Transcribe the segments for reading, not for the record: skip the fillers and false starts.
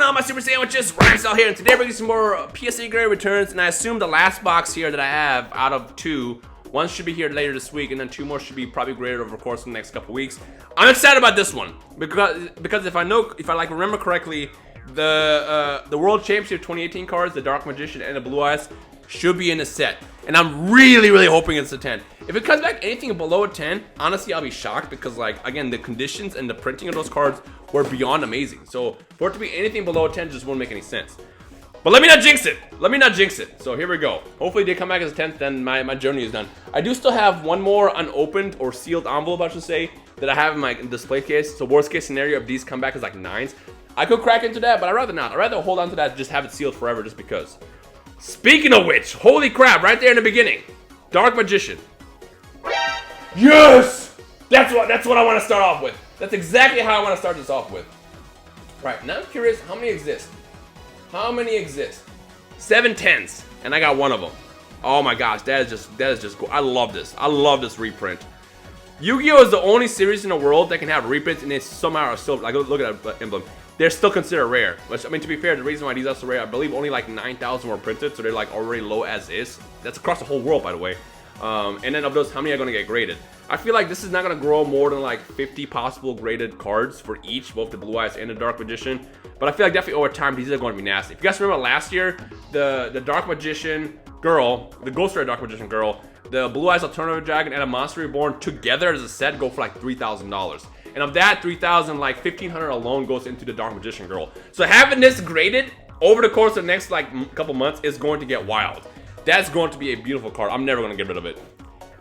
on, my super sandwiches? Rhymestyle here, and today we're getting some more PSA grade returns, and I assume the last box here that I have out of 2, one should be here later this week, and then 2 more should be probably graded over the course of the next couple weeks. I'm excited about this one because if I remember correctly, the World Championship 2018 cards, the Dark Magician and the Blue Eyes, should be in the set, and I'm really hoping it's a 10. If it comes back anything below a 10, honestly I'll be shocked because, like, again, the conditions and the printing of those cards were beyond amazing. So for it to be anything below a 10 just won't make any sense. But let me not jinx it. So here we go. Hopefully they come back as a 10th, then my journey is done. I do still have one more unopened or sealed envelope, I should say, that I have in my display case. So worst case scenario, if these come back as like 9s, I could crack into that, but I'd rather not. I'd rather hold on to that and just have it sealed forever just because. Speaking of which, holy crap, right there in the beginning, Dark Magician. Yes! That's what I want to start off with. That's exactly how I want to start this off with. Right, now I'm curious, how many exist? How many exist? 7 10s, and I got one of them. Oh my gosh, that is just cool. I love this. I love this reprint. Yu-Gi-Oh is the only series in the world that can have reprints, and they somehow are still, like, look at that emblem. They're still considered rare. Which, I mean, to be fair, the reason why these are so rare, I believe only like 9,000 were printed, so they're like already low as is. That's across the whole world, by the way. And then of those, how many are going to get graded? I feel like this is not going to grow more than like 50 possible graded cards for each, both the Blue Eyes and the Dark Magician. But I feel like definitely over time, these are going to be nasty. If you guys remember last year, the Dark Magician girl, the Ghost Red Dark Magician girl, the Blue Eyes Alternative Dragon, and a Monster Reborn together as a set go for like $3,000. And of that $3,000, like $1,500 alone goes into the Dark Magician girl. So having this graded over the course of the next like couple months is going to get wild. That's going to be a beautiful card. I'm never going to get rid of it.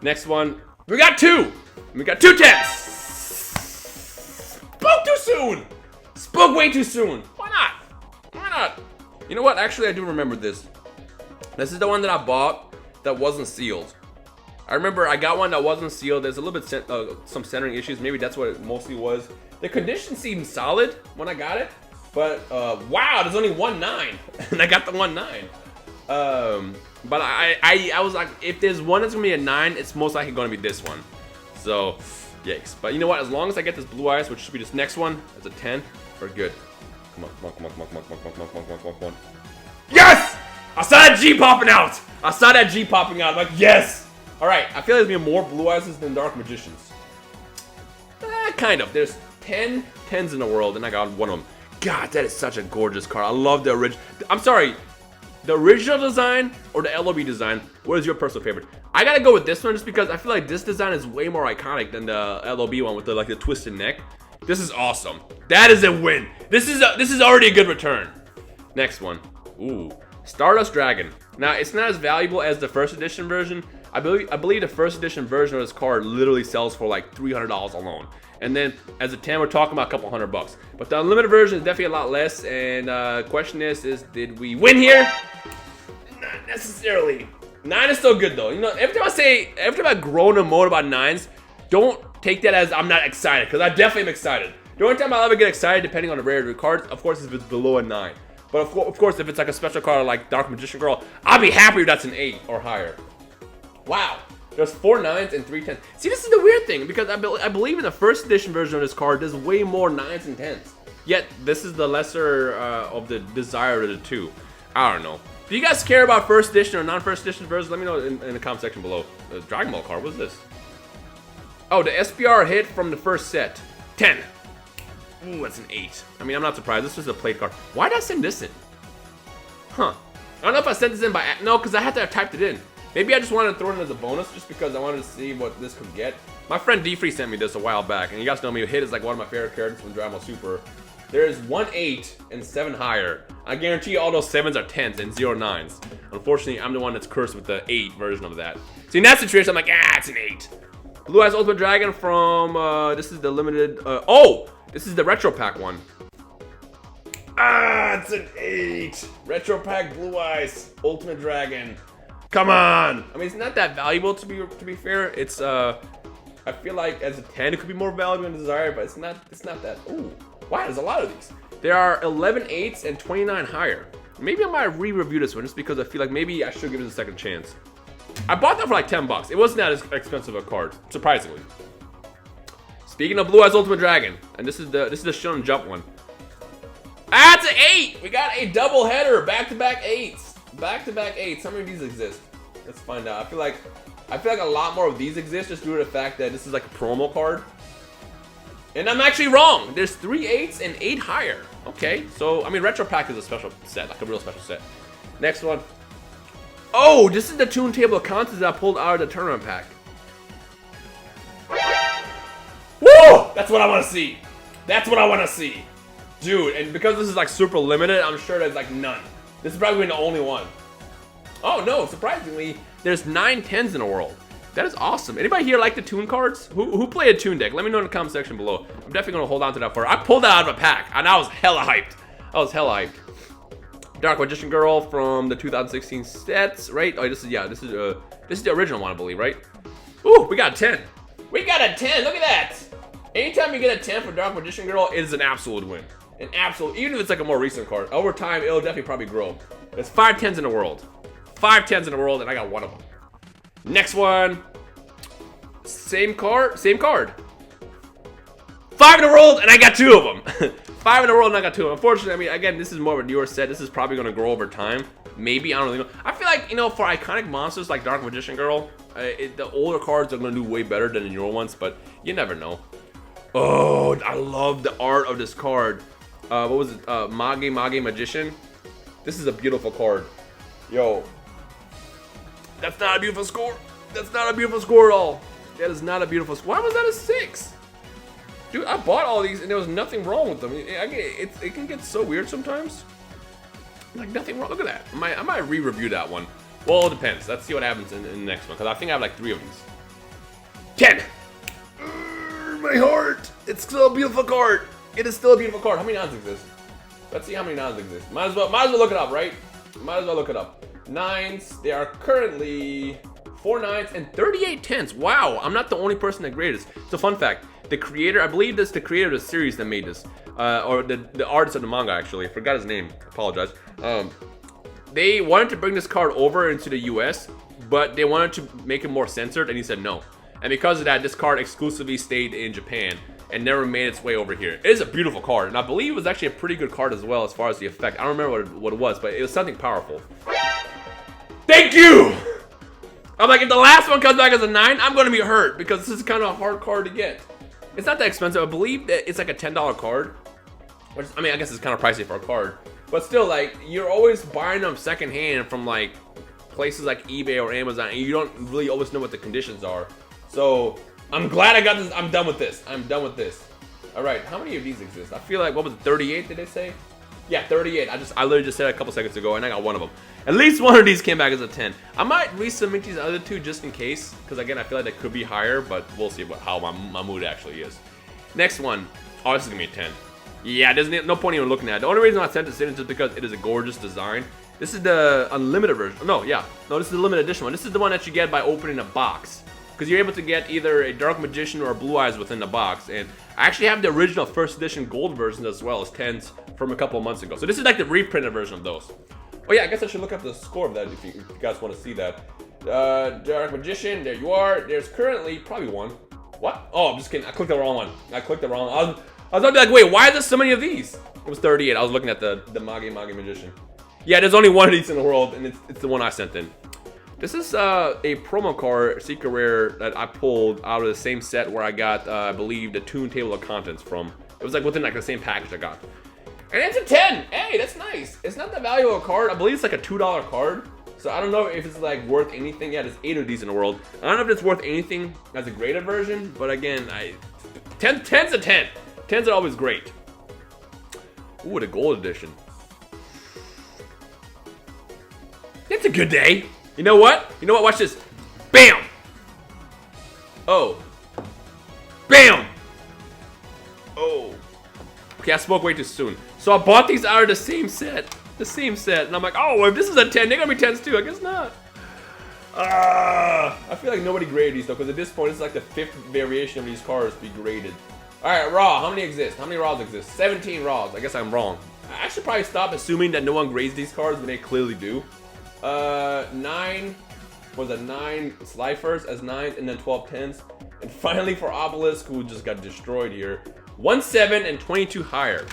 Next one, we got 2. We got 2 10s. Spoke too soon. Spoke way too soon. Why not? Why not? You know what? Actually, I do remember this. This is the one that I bought that wasn't sealed. I remember I got one that wasn't sealed. There's a little bit some centering issues. Maybe that's what it mostly was. The condition seemed solid when I got it, but wow, there's only 1 9, and I got the 1 9. But I was like, if there's one that's gonna be a 9, it's most likely gonna be this one. So, yikes. But you know what? As long as I get this Blue Eyes, which should be this next one, as a 10, we're good. Come on. Yes! I saw that G popping out. I'm like, yes. All right, I feel like there's gonna be more Blue Eyes than Dark Magicians. Kind of. There's 10 10s in the world, and I got one of them. God, that is such a gorgeous card. I love the original. I'm sorry, the original design or the LOB design? What is your personal favorite? I gotta go with this one just because I feel like this design is way more iconic than the LOB one with the twisted neck. This is awesome. That is a win. This is already a good return. Next one. Ooh, Stardust Dragon. Now it's not as valuable as the first edition version. I believe the first edition version of this card literally sells for like $300 alone. And then as a 10, we're talking about a couple $100. But the unlimited version is definitely a lot less. And question is did we win here? Not necessarily. 9 is still good though. You know, every time I groan and moan about 9s, don't take that as I'm not excited, because I definitely am excited. The only time I'll ever get excited, depending on the rarity of the cards, of course, is if it's below a 9. But of course, if it's like a special card like Dark Magician Girl, I'll be happy if that's an 8 or higher. Wow, there's 4 9s and 3 10s. See, this is the weird thing, because I believe in the first edition version of this card, there's way more 9s and 10s. Yet, this is the lesser of the desire of the 2. I don't know. If you guys care about first edition or non-first edition versions, let me know in the comment section below. The Dragon Ball card, what's this? Oh, the SPR hit from the first set. 10. Ooh, that's an 8. I mean, I'm not surprised. This was a played card. Why did I send this in? Huh. I don't know if I sent this in by... No, because I had to have typed it in. Maybe I just wanted to throw it in as a bonus just because I wanted to see what this could get. My friend D-Free sent me this a while back, and you guys know me, Hit is like one of my favorite characters from Dragon Ball Super. There's 1 8 and 7 higher. I guarantee you all those 7s are 10s and 0 9s. Unfortunately, I'm the one that's cursed with the 8 version of that. See, in that situation, I'm like, it's an 8. Blue Eyes Ultimate Dragon from, this is the limited, this is the Retro Pack one. It's an 8. Retro Pack Blue Eyes Ultimate Dragon. Come on! I mean, it's not that valuable to be fair. It's I feel like as a 10 it could be more valuable and desired, but it's not that. Ooh, wow, there's a lot of these. There are 11 8s and 29 higher. Maybe I might re-review this one just because I feel like maybe I should give it a second chance. I bought that for like $10. It wasn't that as expensive a card, surprisingly. Speaking of Blue Eyes Ultimate Dragon, and this is the Shonen Jump one. Ah, it's an 8. We got a double header. Back-to-back 8s. Back-to-back 8s. How many of these exist? Let's find out. I feel like a lot more of these exist just due to the fact that this is like a promo card. And I'm actually wrong. There's 3 8s and 8 higher. Okay, so I mean, Retro Pack is a special set, like a real special set. Next one. Oh, this is the tune table of contents that I pulled out of the tournament pack. Whoa! That's what I want to see. That's what I want to see. Dude, and because this is like super limited, I'm sure there's like none. This is probably the only one. Oh no, surprisingly, there's 9 10s in the world. That is awesome. Anybody here like the tune cards? Who play a tune deck? Let me know in the comment section below. I'm definitely gonna hold on to that for. I pulled that out of a pack, and I was hella hyped. Dark Magician Girl from the 2016 sets, right? Oh, this is the original one, I believe, right? Ooh, we got a 10. We got a 10. Look at that. Anytime you get a 10 for Dark Magician Girl, it is an absolute win. An absolute, even if it's like a more recent card. Over time, it'll definitely probably grow. There's 5 10s in the world. 5 10s in the world, and I got one of them. Next one. Same card. 5 in the world, and I got 2 of them. 5 in the world, and I got 2 of them. Unfortunately, I mean, again, this is more of a newer set. This is probably going to grow over time. Maybe, I don't really know. I feel like, you know, for iconic monsters like Dark Magician Girl, the older cards are going to do way better than the newer ones, but you never know. Oh, I love the art of this card. What was it? Mage Magician. This is a beautiful card. Yo. That's not a beautiful score. That's not a beautiful score at all. That is not a beautiful score. Why was that a 6? Dude, I bought all these and there was nothing wrong with them. It can get so weird sometimes. Like nothing wrong. Look at that. I might re-review that one. Well, it depends. Let's see what happens in the next one. Because I think I have like 3 of these. 10. My heart. It's still a beautiful card. It is still a beautiful card. How many nines exist? Let's see how many nines exist. Might as well look it up, right? Might as well look it up. 9s. There are currently 4 9s and 38 10s. Wow, I'm not the only person that graded this. It's a fun fact. The creator, I believe this is the creator of the series that made this. Or the artist of the manga, actually. I forgot his name. Apologize. They wanted to bring this card over into the US, but they wanted to make it more censored, and he said no. And because of that, this card exclusively stayed in Japan and never made its way over here. It is a beautiful card, and I believe it was actually a pretty good card as well as far as the effect. I don't remember what it was, but it was something powerful. Thank you! I'm like, if the last one comes back as a 9, I'm gonna be hurt because this is kind of a hard card to get. It's not that expensive. I believe that it's like a $10 card. Which, I mean, I guess it's kind of pricey for a card. But still, like, you're always buying them secondhand from like places like eBay or Amazon, and you don't really always know what the conditions are. So I'm glad I got this. I'm done with this. I'm done with this. All right, how many of these exist? I feel like, what was it, 38? Did they say? Yeah, 38. I literally just said it a couple seconds ago, and I got one of them. At least one of these came back as a 10. I might resubmit these other 2 just in case, because again, I feel like they could be higher, but we'll see how my mood actually is. Next one. Oh, this is gonna be a 10. Yeah, there's no point even looking at it. The only reason I sent this in is just because it is a gorgeous design. This is the unlimited version. No, this is the limited edition one. This is the one that you get by opening a box. Because you're able to get either a Dark Magician or a Blue Eyes within the box. And I actually have the original first edition gold versions as well as 10s from a couple of months ago. So this is like the reprinted version of those. Oh yeah, I guess I should look up the score of that if you guys want to see that. Dark Magician, there you are. There's currently probably 1. What? Oh, I'm just kidding. I clicked the wrong one. I was about to be like, wait, why are there so many of these? It was 38. I was looking at the Mage Magician. Yeah, there's only 1 of these in the world, and it's the one I sent in. This is a promo card, secret rare, that I pulled out of the same set where I got, I believe, the tune table of contents from. It was like within like the same package I got. And it's a 10. Hey, that's nice. It's not the value of a card. I believe it's like a $2 card. So I don't know if it's like worth anything. Yeah, there's 8 of these in the world. I don't know if it's worth anything as a graded version, but again, 10's a 10. 10s are always great. Ooh, the gold edition. It's a good day. You know what? Watch this. Bam! Oh. Bam! Oh. Okay, I spoke way too soon. So I bought these out of the same set. And I'm like, oh, if this is a 10, they're gonna be 10s too. I guess not. I feel like nobody graded these though, because at this point, it's like the 5th variation of these cards to be graded. Alright, Raw, how many exist? How many Raws exist? 17 Raws. I guess I'm wrong. I should probably stop assuming that no one grades these cards when they clearly do. 9 was a 9 Slifer's as 9s, and then 12 10s. And finally for Obelisk, who just got destroyed here, 1 7 and 22 higher.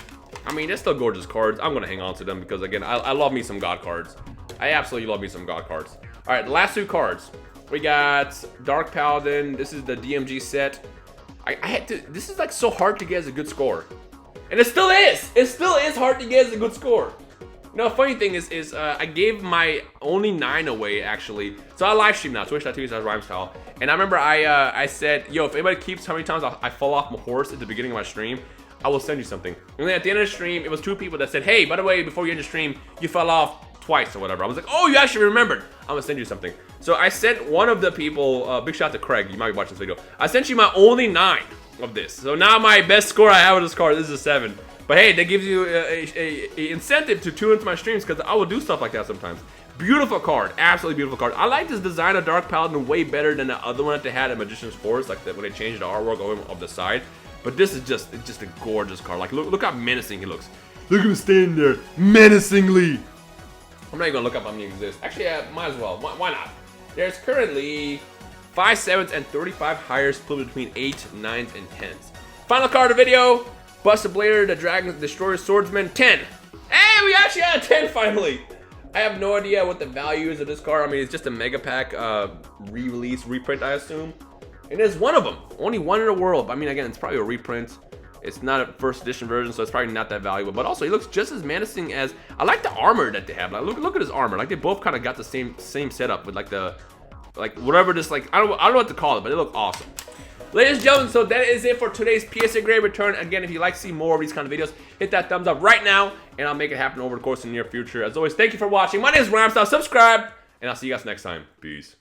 I mean, they're still gorgeous cards. I'm gonna hang on to them because again, I love me some God cards. I absolutely love me some God cards. All right, the last 2 cards. We got Dark Paladin. This is the DMG set. I had to. This is like so hard to get as a good score, and it still is. It still is hard to get as a good score. You know, funny thing is I gave my only 9 away actually. So I live stream now, twitch.tv/Rhymestyle. And I remember I said, yo, if anybody keeps how many times I fall off my horse at the beginning of my stream, I will send you something. And then at the end of the stream, it was 2 people that said, hey, by the way, before you end the stream, you fell off twice or whatever. I was like, oh, you actually remembered. I'm gonna send you something. So I sent one of the people, big shout out to Craig, you might be watching this video. I sent you my only 9 of this. So now my best score I have with this card, this is a 7. But hey, that gives you a incentive to tune into my streams because I will do stuff like that sometimes. Beautiful card, absolutely beautiful card. I like this design of Dark Paladin way better than the other one that they had at Magician's Force, like when they changed the artwork over on the side. But this is just a gorgeous card. Like look how menacing he looks. Look at him standing there menacingly. I'm not even gonna look up how many exist. Actually, might as well. Why not? There's currently 5 7s and 35 hires split between 8, 9s, and 10s. Final card of the video. Buster Blader, the Dragon Destroyer Swordsman, 10. Hey, we actually had a 10 finally. I have no idea what the value is of this card. I mean, it's just a mega pack re-release, reprint, I assume. And there's one of them, only one in the world. I mean, again, it's probably a reprint. It's not a first edition version, so it's probably not that valuable. But also, he looks just as menacing as. I like the armor that they have. Like, look at his armor. Like they both kind of got the same setup with like whatever this like. I don't know what to call it, but it looks awesome. Ladies and gentlemen, so that is it for today's PSA grade return. Again, if you'd like to see more of these kind of videos, hit that thumbs up right now, and I'll make it happen over the course of the near future. As always, thank you for watching. My name is Rhymestyle. Subscribe, and I'll see you guys next time. Peace.